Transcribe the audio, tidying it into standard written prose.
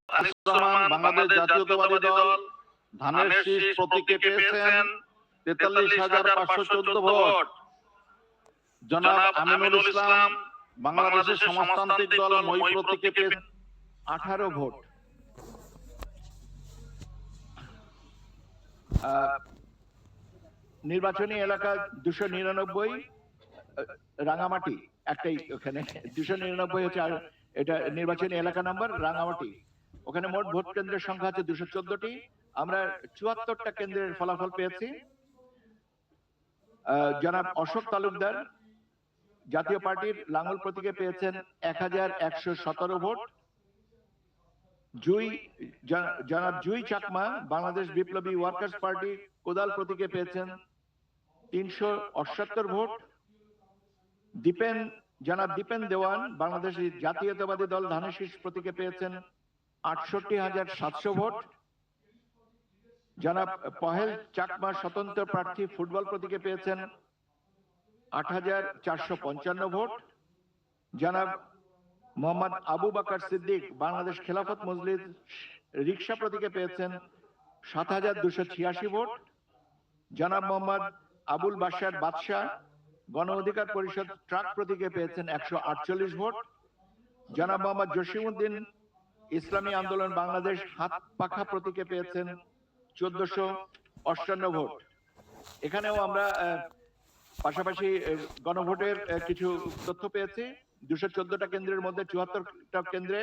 বাংলাদেশ জাতীয়তাবাদী দল ধানের শীষ প্রতীকে পেয়েছেন 43,514 ভোট। জনাব আমিনুল ইসলাম বাংলাদেশের সমাজতান্ত্রিক দল মই প্রতীকে পেয়েছেন 18 ভোট। নির্বাচনী এলাকা 299, রাঙামাটি একটাই, ওখানে 299 হচ্ছে, আর এটা নির্বাচনী এলাকা নাম্বার রাঙামাটি। ওখানে মোট ভোট কেন্দ্রের সংখ্যা আছে 214টি। আমরা 74টা কেন্দ্রের ফলাফল পেয়েছি। জনাব অশোক তালুকদার জাতীয় পার্টির লাঙ্গল প্রতীকে পেয়েছেন 1117 ভোট। জনাব জুই চাকমা বাংলাদেশ বিপ্লবী ওয়ার্কার্স পার্টি কোদাল প্রতীকে পেয়েছেন 378 ভোট। জনাব দীপেন দেওয়ান বাংলাদেশ জাতীয়তাবাদী দল ধানের শীষ প্রতীকে পেয়েছেন 68,700 ভোট। জনাব পহেল চাকমা স্বতন্ত্র প্রার্থী ফুটবল প্রতীকে পেয়েছেন 8,455 ভোট। জনাব মোহাম্মদ আবু বাকর সিদ্দিক বাংলাদেশ খেলাফত মজলিস রিকশা প্রতীকে পেয়েছেন 7,286 ভোট। জনাব মোহাম্মদ আবুল বাশার বাদশাহ গণ অধিকার পরিষদ ট্রাক প্রতীকে পেয়েছেন 148 ভোট। জনাব মোহাম্মদ জসিমউদ্দিন ইসলামী আন্দোলন বাংলাদেশ হাত পাখা প্রতীকে পেয়েছেন 1458 ভোট। এখানেও আমরা পাশাপাশি গণভোটের কিছু তথ্য পেয়েছি। 214টা কেন্দ্রের মধ্যে 74টা কেন্দ্রে